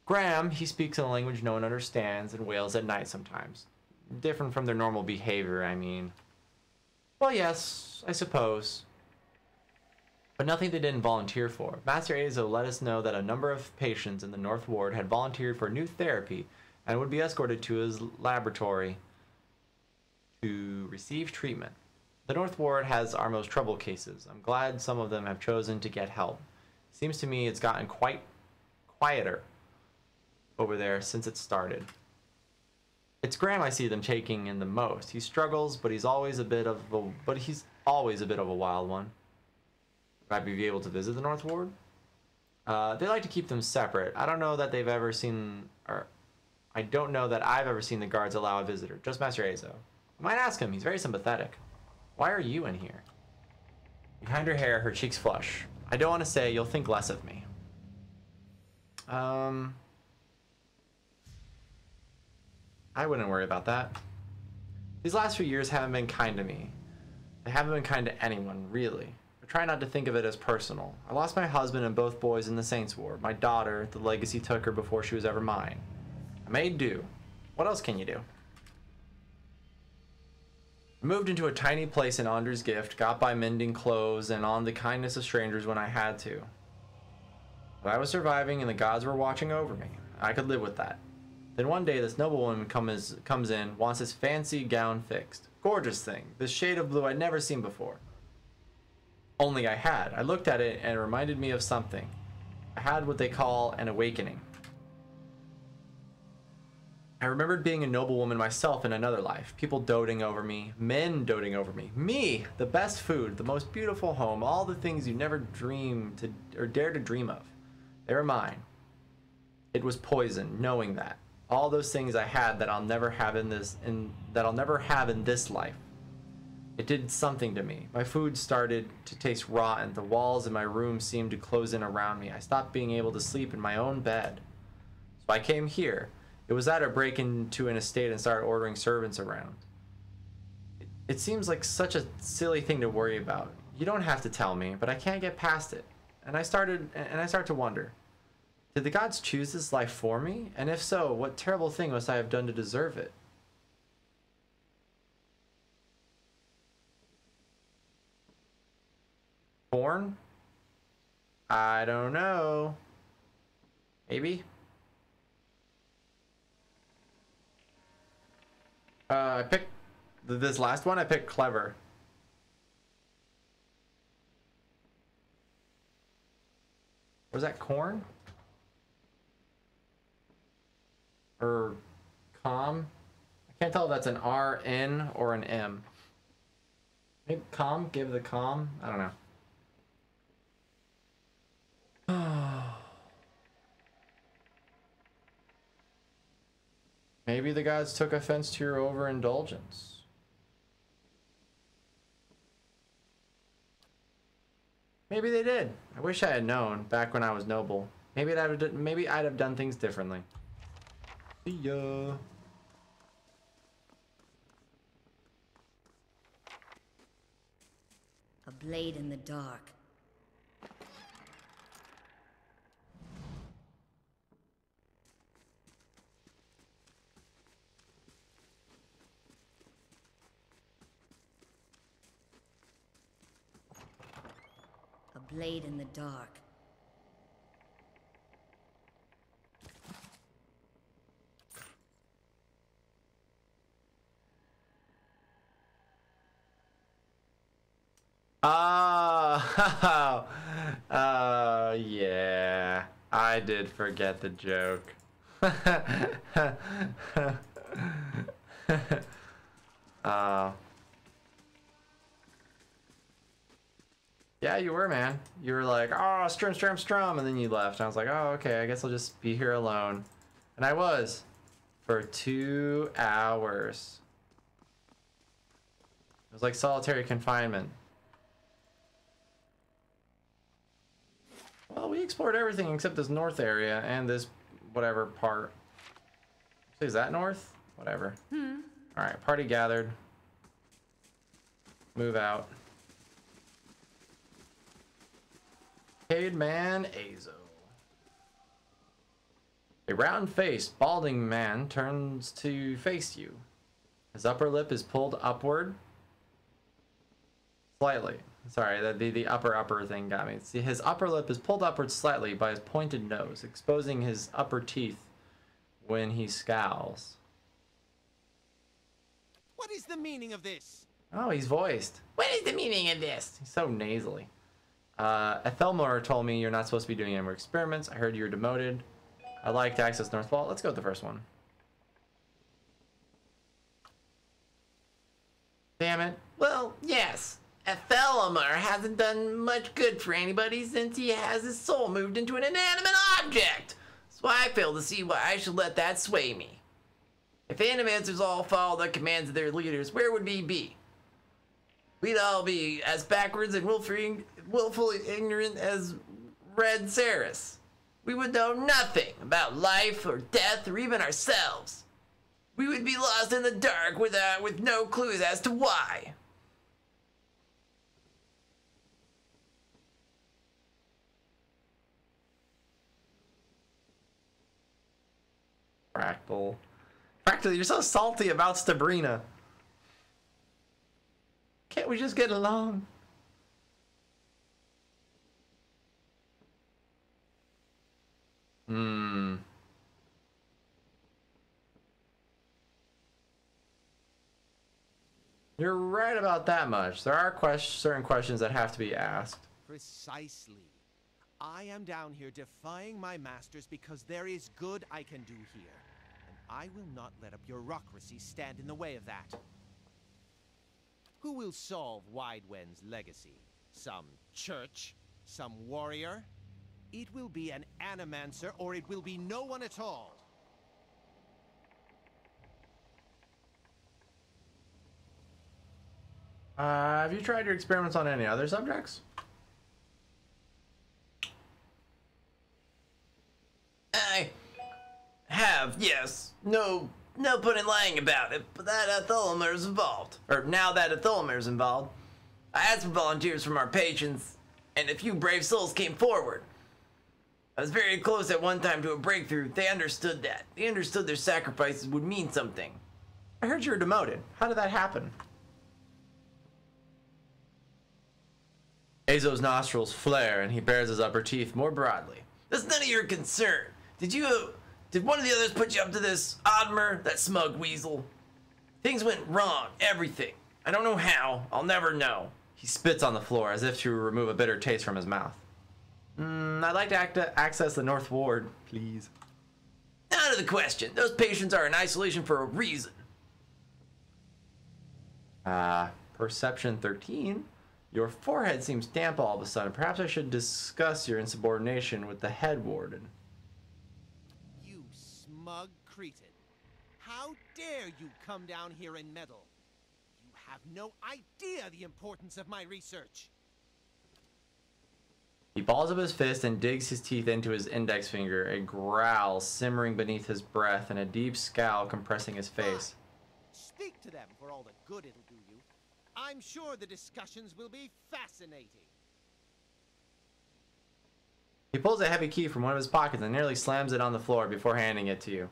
Graham, he speaks in a language no one understands and wails at night sometimes. Different from their normal behavior, I mean. Well, yes, I suppose. But nothing they didn't volunteer for. Master Azo let us know that a number of patients in the North Ward had volunteered for new therapy and would be escorted to his laboratory to receive treatment. The North Ward has our most troubled cases. I'm glad some of them have chosen to get help. Seems to me it's gotten quite quieter over there since it started. It's Graham I see them taking in the most. He struggles, but he's always a bit of a wild one. Might be able to visit the North Ward. They like to keep them separate. I don't know that they've ever seen, or I don't know that I've ever seen the guards allow a visitor. Just Master Azo. I might ask him. He's very sympathetic. Why are you in here? Behind her hair, her cheeks flush. I don't want to say you'll think less of me. I wouldn't worry about that. These last few years haven't been kind to me. They haven't been kind to anyone, really. I try not to think of it as personal. I lost my husband and both boys in the Saints' War. My daughter, the legacy took her before she was ever mine. I made do. What else can you do? I moved into a tiny place in Anders' gift, got by mending clothes and on the kindness of strangers when I had to. But I was surviving and the gods were watching over me. I could live with that. Then one day this noblewoman comes in, wants this fancy gown fixed. Gorgeous thing. This shade of blue I'd never seen before. Only I had. I looked at it and it reminded me of something. I had what they call an awakening. I remembered being a noblewoman myself in another life. People doting over me. Men doting over me. Me! The best food. The most beautiful home. All the things you never dream to or dare to dream of. They were mine. It was poison, knowing that. All those things I had that I'll never have in this life. It did something to me. My food started to taste rotten. The walls in my room seemed to close in around me. I stopped being able to sleep in my own bed. So I came here. It was that or break into an estate and start ordering servants around. It seems like such a silly thing to worry about. You don't have to tell me, but I can't get past it. And I start to wonder. Did the gods choose this life for me? And if so, what terrible thing must I have done to deserve it? Born? I don't know. Maybe? I picked this last one. I picked clever. Was that corn? Or calm? I can't tell if that's an R-N or an M. Maybe calm? Give the calm? I don't know. Maybe the gods took offense to your overindulgence. Maybe they did. I wish I had known back when I was noble. Maybe I'd have done things differently. See ya. A blade in the dark. A blade in the dark. Yeah, I did forget the joke. Yeah, you were, man. You were like, oh, strum, and then you left. I was like, oh, okay, I guess I'll just be here alone. And I was. For 2 hours. It was like solitary confinement. Well, we explored everything except this north area and this whatever part. Is that north? Whatever. Alright, party gathered. Move out. Paid man Azo. A round-faced, balding man turns to face you. His upper lip is pulled upward slightly. Sorry, the upper thing got me. See, his upper lip is pulled upward slightly by his pointed nose, exposing his upper teeth when he scowls. What is the meaning of this? Oh, he's voiced. What is the meaning of this? He's so nasally. Ethelmar told me you're not supposed to be doing any more experiments. I heard you were demoted. I'd like to access North Vault. Let's go with the first one. Damn it. Well, yes. Ethelmar hasn't done much good for anybody since he has his soul moved into an inanimate object. So I fail to see why I should let that sway me. If Animancers all follow the commands of their leaders, where would we be? We'd all be as backwards and willfully ignorant as Red Saris. We would know nothing about life or death or even ourselves. We would be lost in the dark with no clues as to why. Fractal. Fractal, you're so salty about Stabrina. Can't we just get along? You're right about that much. There are certain questions that have to be asked. Precisely. I am down here defying my masters because there is good I can do here. And I will not let a bureaucracy stand in the way of that. Who will solve Widewen's legacy? Some church? Some warrior? It will be an Animancer, or it will be no one at all. Have you tried your experiments on any other subjects? I have, yes. No point in lying about it, but that Ethelmar's involved. Or now that Ethelmar's involved. I had some volunteers from our patients, and a few brave souls came forward. I was very close at one time to a breakthrough. They understood that. They understood their sacrifices would mean something. I heard you were demoted. How did that happen? Azo's nostrils flare and he bares his upper teeth more broadly. That's none of your concern. Did one of the others put you up to this, Oddmer, that smug weasel? Things went wrong, everything. I don't know how, I'll never know. He spits on the floor as if to remove a bitter taste from his mouth. I'd like to access the North Ward, please. Out of the question. Those patients are in isolation for a reason. Perception 13. Your forehead seems damp all of a sudden. Perhaps I should discuss your insubordination with the head warden. You smug cretin. How dare you come down here and meddle? You have no idea the importance of my research. He balls up his fist and digs his teeth into his index finger, a growl simmering beneath his breath and a deep scowl compressing his face. Speak to them for all the good it'll do you. I'm sure the discussions will be fascinating. He pulls a heavy key from one of his pockets and nearly slams it on the floor before handing it to you.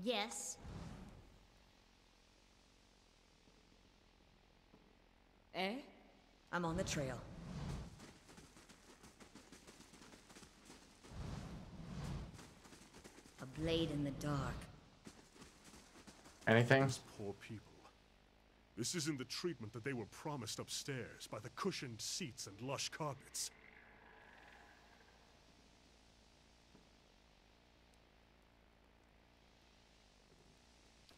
Yes. Eh? I'm on the trail. A blade in the dark. Anything? These poor people. This isn't the treatment that they were promised upstairs by the cushioned seats and lush carpets.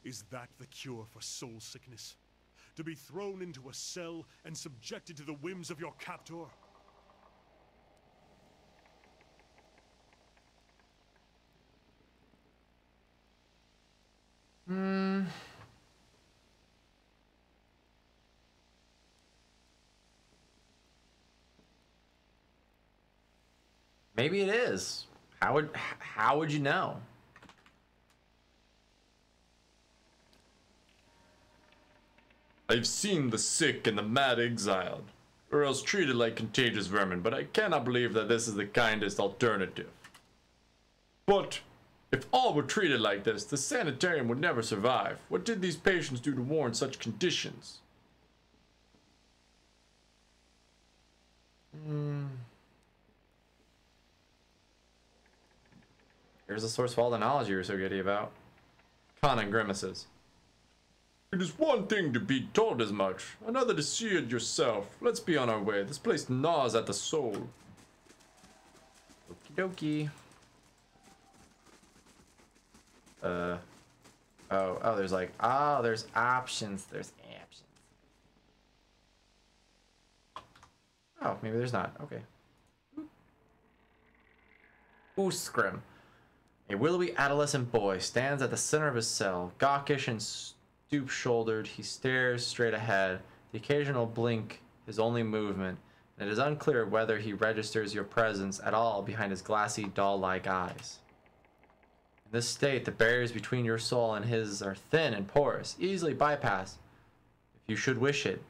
Is that the cure for soul sickness? to be thrown into a cell and subjected to the whims of your captor? Maybe it is. How would you know? I've seen the sick and the mad exiled, or else treated like contagious vermin, but I cannot believe that this is the kindest alternative. But if all were treated like this, the sanitarium would never survive. What did these patients do to warrant such conditions? Here's the source of all the knowledge you were so giddy about. Con and grimaces. It is one thing to be told as much, another to see it yourself. Let's be on our way. This place gnaws at the soul. Okie dokie. Oh, there's like, there's options. There's options. Oh, maybe there's not. Okay. Ooskrim. A willowy adolescent boy stands at the center of his cell. Gawkish and stoop-shouldered, he stares straight ahead. The occasional blink his only movement, and it is unclear whether he registers your presence at all behind his glassy, doll-like eyes. In this state, the barriers between your soul and his are thin and porous, easily bypassed if you should wish it.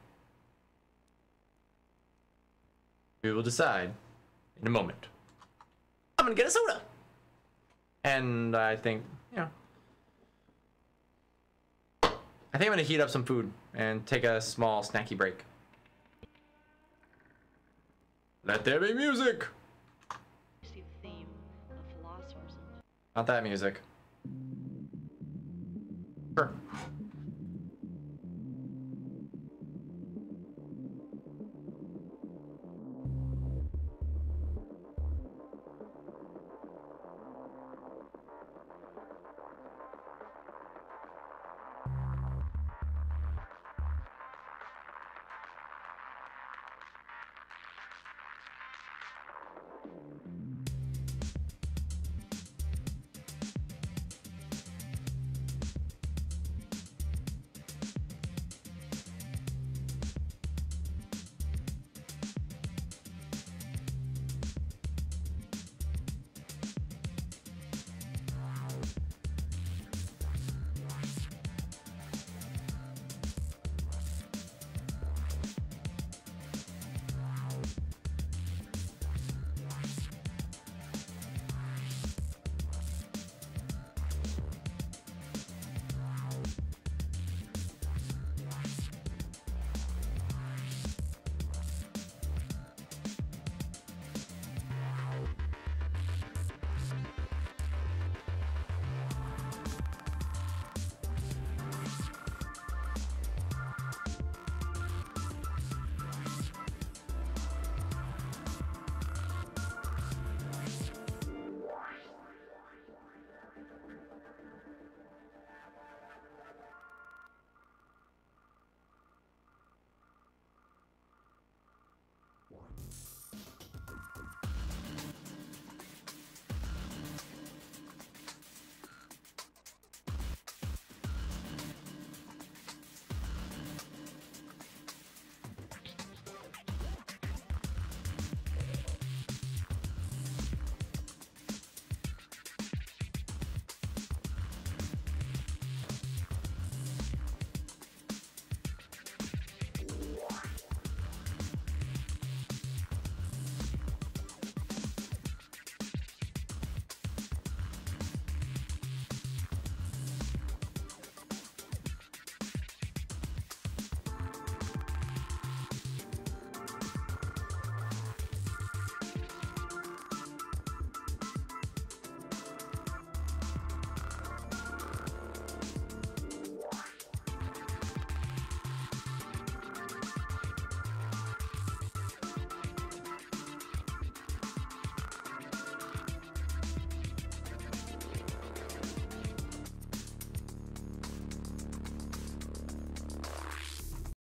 We will decide in a moment. I'm gonna get a soda! And I think, I think I'm gonna heat up some food and take a small snacky break. Let there be music! See the theme of philosophers. Not that music. Sure.